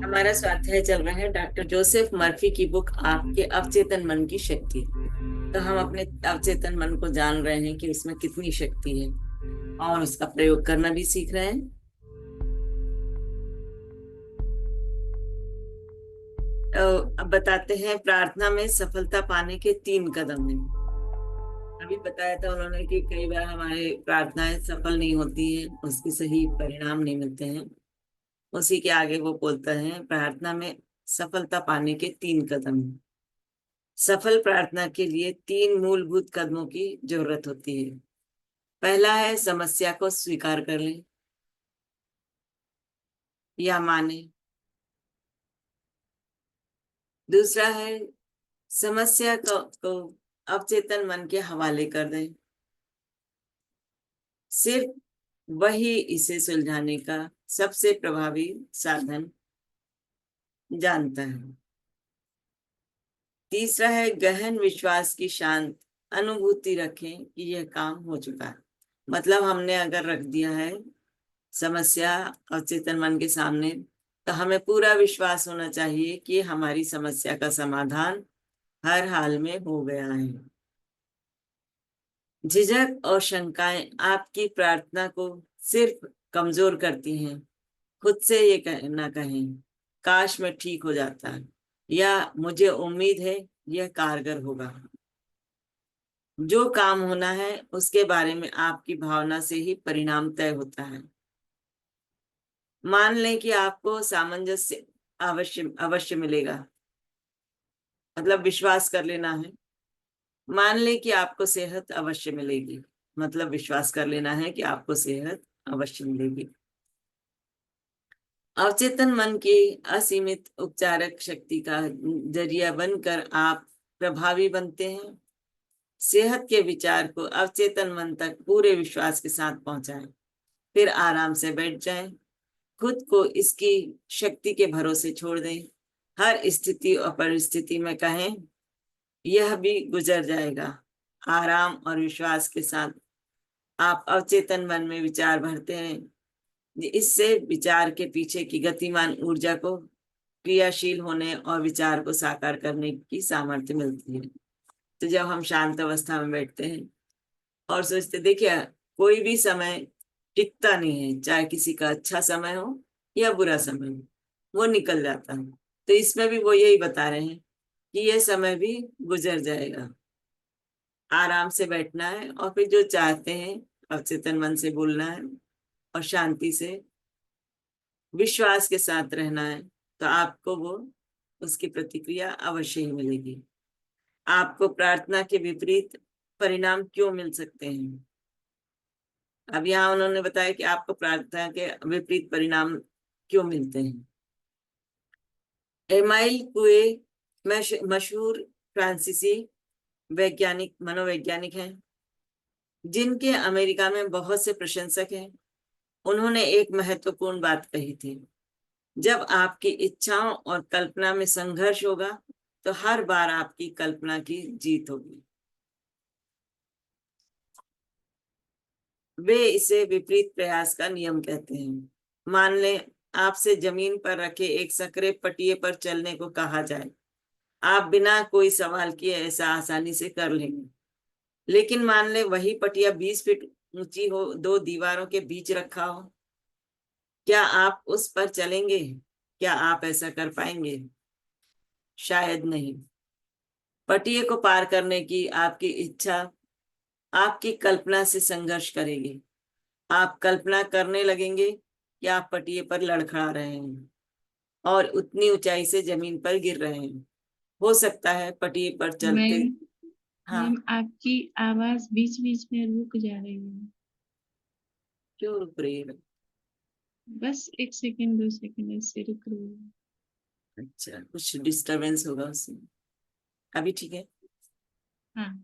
हमारा स्वाध्याय चल रहा है डॉक्टर जोसेफ मर्फी की बुक आपके अवचेतन मन की शक्ति। तो हम अपने अवचेतन मन को जान रहे हैं कि उसमें कितनी शक्ति है और उसका प्रयोग करना भी सीख रहे हैं। तो अब बताते हैं, प्रार्थना में सफलता पाने के 3 कदम हैं। अभी बताया था उन्होंने कि कई बार हमारी प्रार्थनाएं सफल नहीं होती हैं, उसके सही परिणाम नहीं मिलते हैं। उसी के आगे वो बोलता है, प्रार्थना में सफलता पाने के 3 कदम हैं। सफल प्रार्थना के लिए 3 मूलभूत कदमों की जरूरत होती है। पहला है समस्या को स्वीकार कर लें या माने। दूसरा है समस्या को अवचेतन मन के हवाले कर दें। सिर्फ वही इसे सुलझाने का सबसे प्रभावी साधन जानता है। तीसरा है गहन विश्वास की शांत अनुभूति रखें कि यह काम हो चुका है। मतलब हमने अगर रख दिया है समस्या अवचेतन मन के सामने, तो हमें पूरा विश्वास होना चाहिए कि हमारी समस्या का समाधान हर हाल में हो गया है। झिझक और शंकाएं आपकी प्रार्थना को सिर्फ कमजोर करती हैं। खुद से ये ना कहें, काश मैं ठीक हो जाता, या मुझे उम्मीद है यह कारगर होगा। जो काम होना है उसके बारे में आपकी भावना से ही परिणाम तय होता है। मान लें कि आपको सामंजस्य अवश्य अवश्य मिलेगा, मतलब विश्वास कर लेना है। मान लें कि आपको सेहत अवश्य मिलेगी, मतलब विश्वास कर लेना है कि आपको सेहत अवश्य मिलेगी। अवचेतन मन की असीमित उपचारक शक्ति का जरिया बनकर आप प्रभावी बनते हैं। सेहत के विचार को अवचेतन मन तक पूरे विश्वास के साथ पहुंचाएं, फिर आराम से बैठ जाएं। खुद को इसकी शक्ति के भरोसे छोड़ दें। हर स्थिति और परिस्थिति में कहें, यह भी गुजर जाएगा। आराम और विश्वास के साथ आप अवचेतन मन में विचार भरते हैं। इससे विचार के पीछे की गतिमान ऊर्जा को क्रियाशील होने और विचार को साकार करने की सामर्थ्य मिलती है। तो जब हम शांत अवस्था में बैठते हैं और सोचते, देखिए कोई भी समय टिकता नहीं है, चाहे किसी का अच्छा समय हो या बुरा समय हो, वो निकल जाता है। तो इसमें भी वो यही बता रहे हैं कि यह समय भी गुजर जाएगा। आराम से बैठना है और फिर जो चाहते हैं अवचेतन मन से बोलना है और शांति से विश्वास के साथ रहना है, तो आपको वो उसकी प्रतिक्रिया अवश्य ही मिलेगी। आपको प्रार्थना के विपरीत परिणाम क्यों मिल सकते हैं? अब यहाँ उन्होंने बताया कि आपको प्रार्थना के विपरीत परिणाम क्यों मिलते हैं। एमाइल कुए मशहूर फ्रांसीसी वैज्ञानिक मनोवैज्ञानिक हैं, जिनके अमेरिका में बहुत से प्रशंसक हैं। उन्होंने एक महत्वपूर्ण बात कही थी, जब आपकी इच्छाओं और कल्पना में संघर्ष होगा तो हर बार आपकी कल्पना की जीत होगी। वे इसे विपरीत प्रयास का नियम कहते हैं। मान लें आपसे जमीन पर रखे एक संकरे पटिए पर चलने को कहा जाए, आप बिना कोई सवाल किए ऐसा आसानी से कर लेंगे। लेकिन मान लें वही पटिया 20 फीट ऊंची हो, 2 दीवारों के बीच रखा हो, क्या आप उस पर चलेंगे? क्या आप ऐसा कर पाएंगे? शायद नहीं। पटिए को पार करने की आपकी इच्छा आपकी कल्पना से संघर्ष करेगी। आप कल्पना करने लगेंगे कि आप पटिए पर लड़खड़ा रहे हैं और उतनी ऊंचाई से जमीन पर गिर रहे हैं। हो सकता है पटिए पर चलते। मैम हाँ। मैम आपकी आवाज बीच बीच में रुक जा रही है। क्यों रुक रही है? बस 1 सेकंड 2 सेकंड ऐसे रुक रही है। अच्छा, कुछ डिस्टरबेंस होगा उसमें। अभी ठीक है? हाँ।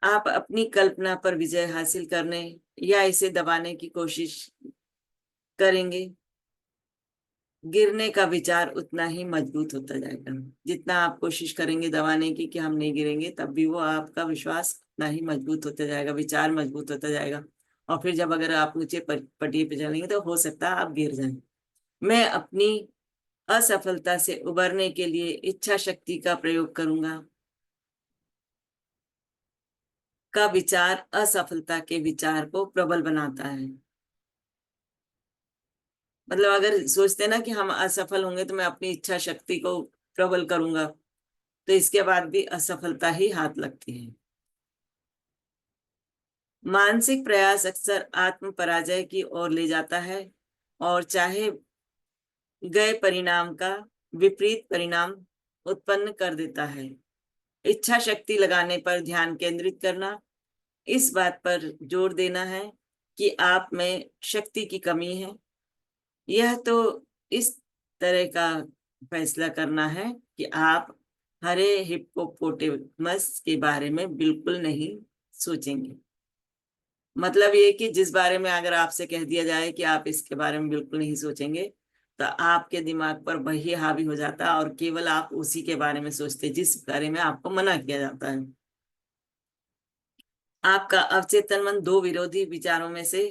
आप अपनी कल्पना पर विजय हासिल करने या इसे दबाने की कोशिश करेंगे, गिरने का विचार उतना ही मजबूत होता जाएगा। जितना आप कोशिश करेंगे दबाने की कि हम नहीं गिरेंगे, तब भी वो आपका विश्वास उतना ही मजबूत होता जाएगा, विचार मजबूत होता जाएगा। और फिर जब अगर आप ऊंचे पटिए पे चलेंगे तो हो सकता है आप गिर जाएं। मैं अपनी असफलता से उबरने के लिए इच्छा शक्ति का प्रयोग करूंगा। का विचार असफलता के विचार को प्रबल बनाता है। मतलब अगर सोचते ना कि हम असफल होंगे तो मैं अपनी इच्छा शक्ति को प्रबल करूंगा, तो इसके बाद भी असफलता ही हाथ लगती है। मानसिक प्रयास अक्सर आत्म पराजय की ओर ले जाता है और चाहे गए परिणाम का विपरीत परिणाम उत्पन्न कर देता है। इच्छा शक्ति लगाने पर ध्यान केंद्रित करना, इस बात पर जोर देना है कि आप में शक्ति की कमी है। यह तो इस तरह का फैसला करना है कि आप हरे हिप्पोपोटेमस के बारे में बिल्कुल नहीं सोचेंगे। मतलब ये कि जिस बारे में अगर आपसे कह दिया जाए कि आप इसके बारे में बिल्कुल नहीं सोचेंगे, तो आपके दिमाग पर वही हावी हो जाता है और केवल आप उसी के बारे में सोचते जिस बारे में आपको मना किया जाता है। आपका अवचेतन मन दो विरोधी विचारों में से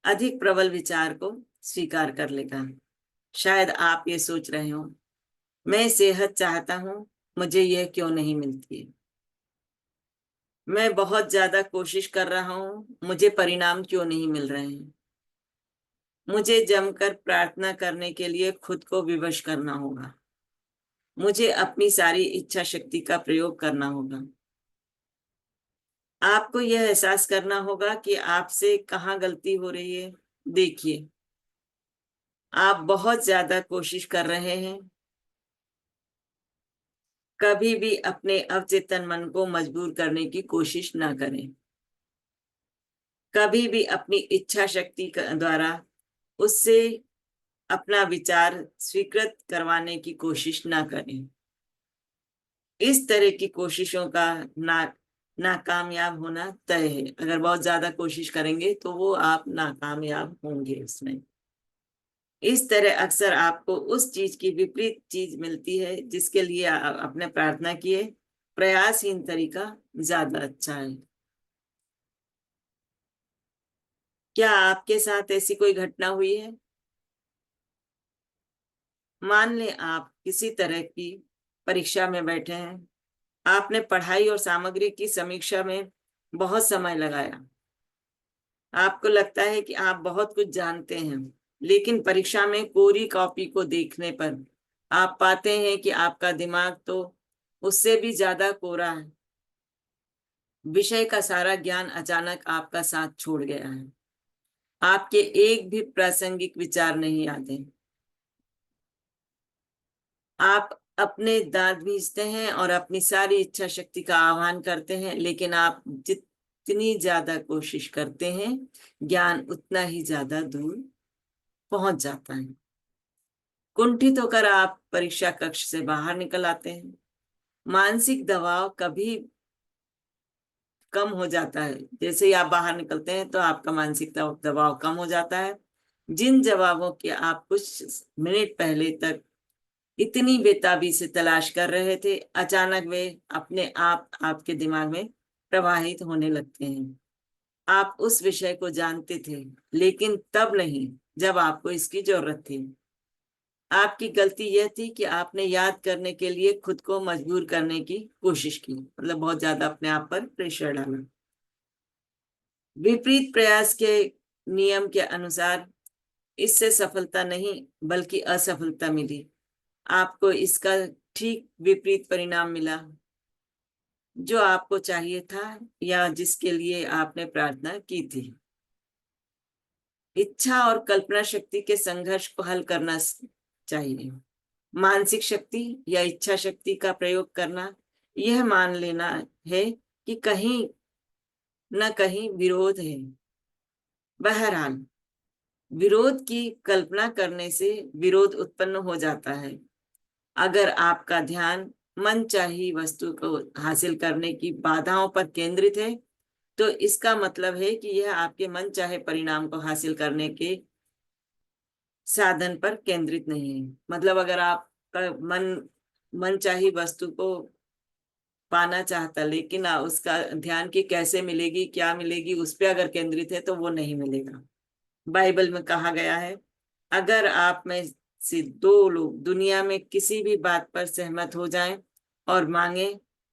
अधिक प्रबल विचार को स्वीकार कर लेगा। शायद आप ये सोच रहे हो, मैं सेहत चाहता हूं, मुझे यह क्यों नहीं मिलती है। मैं बहुत ज्यादा कोशिश कर रहा हूं, मुझे परिणाम क्यों नहीं मिल रहे हैं। मुझे जमकर प्रार्थना करने के लिए खुद को विवश करना होगा। मुझे अपनी सारी इच्छा शक्ति का प्रयोग करना होगा। आपको यह एहसास करना होगा कि आपसे कहाँ गलती हो रही है। देखिए, आप बहुत ज्यादा कोशिश कर रहे हैं। कभी भी अपने अवचेतन मन को मजबूर करने की कोशिश ना करें। कभी भी अपनी इच्छा शक्ति द्वारा उससे अपना विचार स्वीकृत करवाने की कोशिश ना करें। इस तरह की कोशिशों का नाकामयाब होना तय है। अगर बहुत ज्यादा कोशिश करेंगे तो वो आप नाकामयाब होंगे उसमें। इस तरह अक्सर आपको उस चीज की विपरीत चीज मिलती है जिसके लिए आपने प्रार्थना की है। प्रयासहीन तरीका ज्यादा अच्छा है। क्या आपके साथ ऐसी कोई घटना हुई है? मान लें आप किसी तरह की परीक्षा में बैठे हैं। आपने पढ़ाई और सामग्री की समीक्षा में बहुत समय लगाया। आपको लगता है कि आप बहुत कुछ जानते हैं, लेकिन परीक्षा में कोरी कॉपी को देखने पर आप पाते हैं कि आपका दिमाग तो उससे भी ज्यादा कोरा है। विषय का सारा ज्ञान अचानक आपका साथ छोड़ गया है। आपके एक भी प्रासंगिक विचार नहीं आते। आप अपने दांत भींचते हैं और अपनी सारी इच्छा शक्ति का आह्वान करते हैं, लेकिन आप जितनी ज्यादा कोशिश करते हैं, ज्ञान उतना ही ज्यादा दूर पहुंच जाता है। कुंठित होकर आप परीक्षा कक्ष से बाहर निकल आते हैं। मानसिक दबाव कभी कम हो जाता है। जैसे ही आप बाहर निकलते हैं तो आपका मानसिक दबाव कम हो जाता है। जिन जवाबों के आप कुछ मिनट पहले तक इतनी बेताबी से तलाश कर रहे थे, अचानक वे अपने आप आपके दिमाग में प्रवाहित होने लगते हैं। आप उस विषय को जानते थे, लेकिन तब नहीं जब आपको इसकी जरूरत थी। आपकी गलती यह थी कि आपने याद करने के लिए खुद को मजबूर करने की कोशिश की। मतलब बहुत ज्यादा अपने आप पर प्रेशर डाला। विपरीत प्रयास के नियम के अनुसार इससे सफलता नहीं बल्कि असफलता मिली। आपको इसका ठीक विपरीत परिणाम मिला जो आपको चाहिए था या जिसके लिए आपने प्रार्थना की थी। इच्छा और कल्पना शक्ति के संघर्ष को हल करना चाहिए। मानसिक शक्ति या इच्छा शक्ति का प्रयोग करना यह मान लेना है कि कहीं न कहीं विरोध है। बहरहाल, विरोध की कल्पना करने से विरोध उत्पन्न हो जाता है। अगर आपका ध्यान मनचाही वस्तु को हासिल करने की बाधाओं पर केंद्रित है, तो इसका मतलब है कि यह आपके मनचाहे परिणाम को हासिल करने के साधन पर केंद्रित नहीं है। मतलब अगर आपका मनचाही वस्तु को पाना चाहता, लेकिन उसका ध्यान कि कैसे मिलेगी, क्या मिलेगी, उस पे अगर केंद्रित है तो वो नहीं मिलेगा। बाइबल में कहा गया है, अगर आप में से दो लोग दुनिया में किसी भी बात पर सहमत हो जाएं और मांगे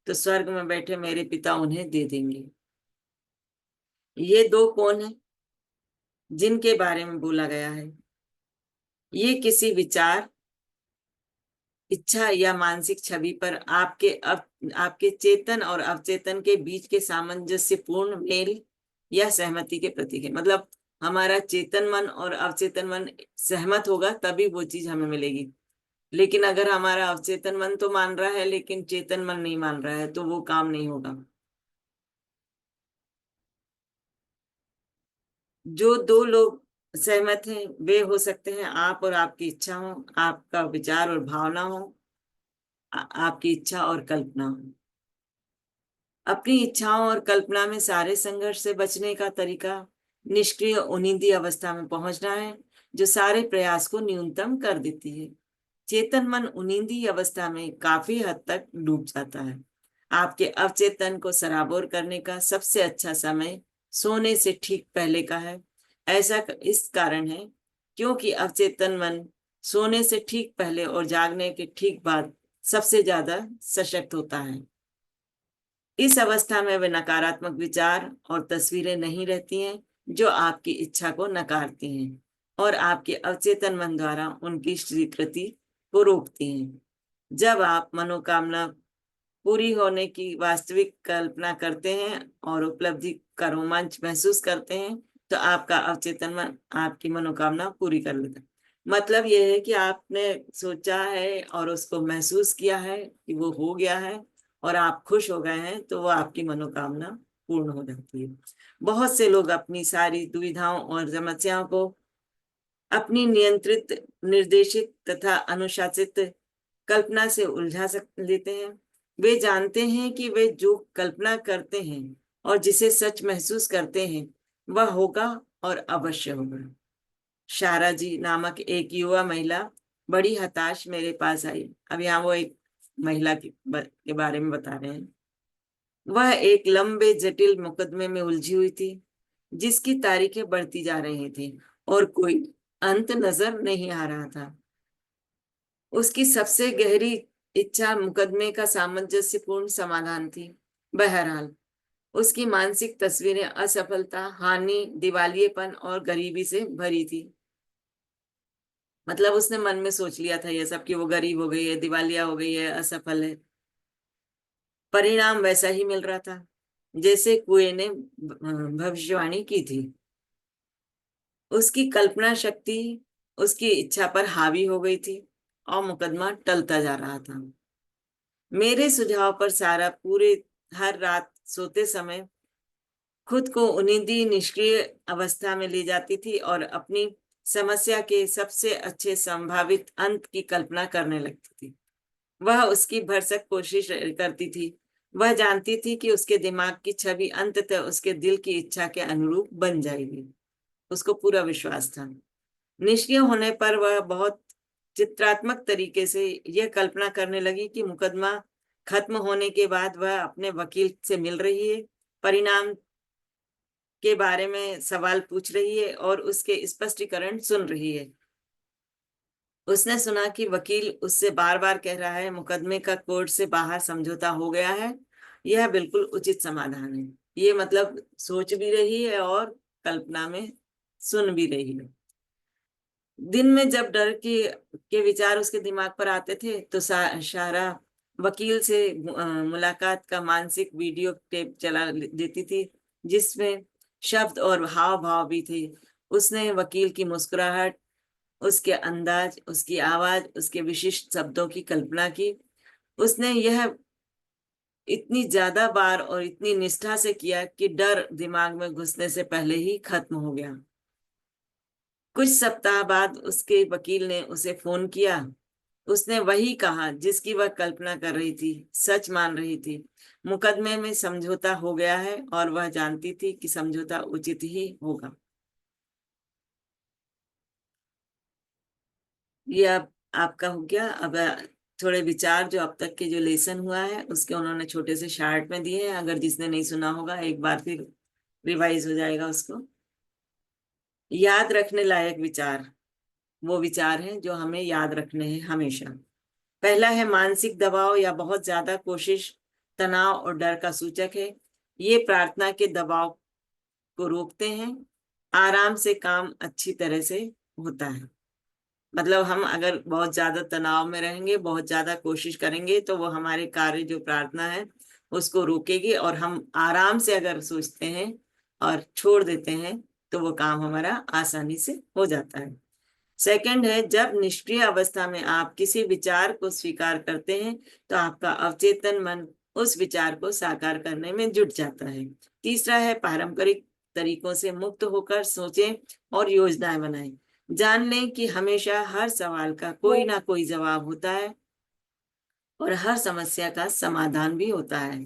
तो स्वर्ग में बैठे मेरे पिता उन्हें दे देंगे। ये दो कौन है जिनके बारे में बोला गया है? ये किसी विचार, इच्छा या मानसिक छवि पर आपके चेतन और अवचेतन के बीच के सामंजस्यपूर्ण मेल या सहमति के प्रतीक है। मतलब हमारा चेतन मन और अवचेतन मन सहमत होगा तभी वो चीज हमें मिलेगी। लेकिन अगर हमारा अवचेतन मन तो मान रहा है लेकिन चेतन मन नहीं मान रहा है तो वो काम नहीं होगा। जो दो लोग सहमत हैं वे हो सकते हैं आप और आपकी इच्छा हो, आपका विचार और भावना हो, आपकी इच्छा और कल्पना हो। अपनी इच्छाओं और कल्पना में सारे संघर्ष से बचने का तरीका निष्क्रिय उनिंदी अवस्था में पहुंचना है, जो सारे प्रयास को न्यूनतम कर देती है। चेतन मन उनिंदी अवस्था में काफी हद तक डूब जाता है। आपके अवचेतन को सराबोर करने का सबसे अच्छा समय सोने से ठीक पहले का है। ऐसा इस कारण है क्योंकि अवचेतन मन सोने से ठीक पहले और जागने के ठीक बाद सबसे ज्यादा सशक्त होता है। इस अवस्था में वे नकारात्मक विचार और तस्वीरें नहीं रहती हैं जो आपकी इच्छा को नकारती हैं और आपके अवचेतन मन द्वारा उनकी स्वीकृति को रोकती हैं। जब आप मनोकामना पूरी होने की वास्तविक कल्पना करते हैं और उपलब्धि का रोमांच महसूस करते हैं तो आपका अवचेतन मन आपकी मनोकामना पूरी कर लेता है। मतलब यह है कि आपने सोचा है और उसको महसूस किया है कि वो हो गया है और आप खुश हो गए हैं तो वो आपकी मनोकामना पूर्ण हो जाती है। बहुत से लोग अपनी सारी दुविधाओं और समस्याओं को अपनी नियंत्रित, निर्देशित तथा अनुशासित कल्पना से उलझा लेते हैं। वे जानते हैं कि वे जो कल्पना करते हैं और जिसे सच महसूस करते हैं वह होगा और अवश्य होगा। शारा जी नामक एक युवा महिला बड़ी हताश मेरे पास आई। अब यहाँ वो एक महिला के बारे में बता रहे हैं। वह एक लंबे जटिल मुकदमे में उलझी हुई थी जिसकी तारीखें बढ़ती जा रही थी और कोई अंत नजर नहीं आ रहा था। उसकी सबसे गहरी इच्छा मुकदमे का सामंजस्यपूर्ण समाधान थी। बहरहाल उसकी मानसिक तस्वीरें असफलता, हानि, दिवालियेपन और गरीबी से भरी थी। मतलब उसने मन में सोच लिया था ये सब कि वो गरीब हो गई है, दिवालिया हो गई है, असफल है। परिणाम वैसा ही मिल रहा था जैसे कुएं ने भविष्यवाणी की थी। उसकी कल्पना शक्ति उसकी इच्छा पर हावी हो गई थी और मुकदमा टलता जा रहा था। मेरे सुझाव पर सारा पूरे हर रात सोते समय खुद को उनिंदी निष्क्रिय अवस्था में ले जाती थी और अपनी समस्या के सबसे अच्छे संभावित अंत की कल्पना करने लगती थी। वह उसकी भरसक कोशिश करती थी। वह जानती थी कि उसके दिमाग की छवि अंततः उसके दिल की इच्छा के अनुरूप बन जाएगी। उसको पूरा विश्वास था। निष्क्रिय होने पर वह बहुत चित्रात्मक तरीके से यह कल्पना करने लगी कि मुकदमा खत्म होने के बाद वह अपने वकील से मिल रही है, परिणाम के बारे में सवाल पूछ रही है और उसके स्पष्टीकरण सुन रही है। उसने सुना कि वकील उससे बार बार कह रहा है मुकदमे का कोर्ट से बाहर समझौता हो गया है, यह बिल्कुल उचित समाधान है। ये मतलब सोच भी रही है और कल्पना में सुन भी रही है। दिन में जब डर के विचार उसके दिमाग पर आते थे तो शारा वकील से मुलाकात का मानसिक वीडियो टेप चला देती थी जिसमें शब्द और हाव भाव भी थे। उसने वकील की मुस्कुराहट, उसके अंदाज, उसकी आवाज, उसके विशिष्ट शब्दों की कल्पना की। उसने यह इतनी ज्यादा बार और इतनी निष्ठा से किया कि डर दिमाग में घुसने से पहले ही खत्म हो गया। कुछ सप्ताह बाद उसके वकील ने उसे फोन किया। उसने वही कहा जिसकी वह कल्पना कर रही थी, सच मान रही थी। मुकदमे में समझौता हो गया है और वह जानती थी कि समझौता उचित ही होगा। ये अब आपका हो गया। अब थोड़े विचार जो अब तक के जो लेसन हुआ है उसके उन्होंने छोटे से शार्ट में दिए हैं। अगर जिसने नहीं सुना होगा एक बार फिर रिवाइज हो जाएगा उसको। याद रखने लायक विचार, वो विचार हैं जो हमें याद रखने हैं हमेशा। पहला है मानसिक दबाव या बहुत ज्यादा कोशिश तनाव और डर का सूचक है। ये प्रार्थना के दबाव को रोकते हैं। आराम से काम अच्छी तरह से होता है। मतलब हम अगर बहुत ज्यादा तनाव में रहेंगे, बहुत ज्यादा कोशिश करेंगे, तो वो हमारे कार्य जो प्रार्थना है उसको रोकेगी, और हम आराम से अगर सोचते हैं और छोड़ देते हैं तो वो काम हमारा आसानी से हो जाता है। सेकंड है, जब निष्क्रिय अवस्था में आप किसी विचार को स्वीकार करते हैं तो आपका अवचेतन मन उस विचार को साकार करने में जुट जाता है। तीसरा है, पारंपरिक तरीकों से मुक्त होकर सोचें और योजनाएं बनाएं। जान लें कि हमेशा हर सवाल का कोई ना कोई जवाब होता है और हर समस्या का समाधान भी होता है।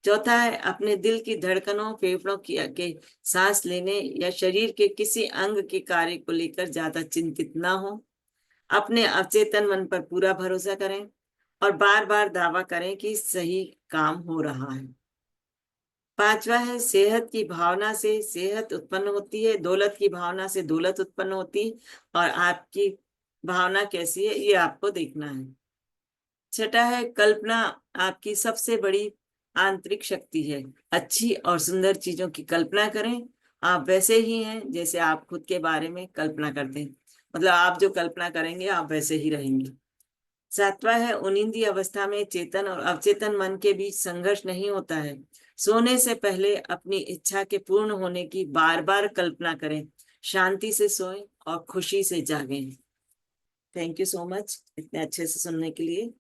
चौथा है, अपने दिल की धड़कनों, फेफड़ों की के सांस लेने या शरीर के किसी अंग के कार्य को लेकर ज्यादा चिंतित ना हो। अपने अवचेतन मन पर पूरा भरोसा करें और बार बार दावा करें कि सही काम हो रहा है। पांचवा है, सेहत की भावना से सेहत उत्पन्न होती है, दौलत की भावना से दौलत उत्पन्न होती है, और आपकी भावना कैसी है ये आपको देखना है। छठा है, कल्पना आपकी सबसे बड़ी आंतरिक शक्ति है। अच्छी और सुंदर चीजों की कल्पना करें। आप वैसे ही हैं जैसे आप खुद के बारे में कल्पना करते हैं। मतलब आप जो कल्पना करेंगे आप वैसे ही रहेंगे। सातवां है, उनिंदी अवस्था में चेतन और अवचेतन मन के बीच संघर्ष नहीं होता है। सोने से पहले अपनी इच्छा के पूर्ण होने की बार बार कल्पना करें। शांति से सोएं और खुशी से जागें। थैंक यू सो मच इतने अच्छे से सुनने के लिए।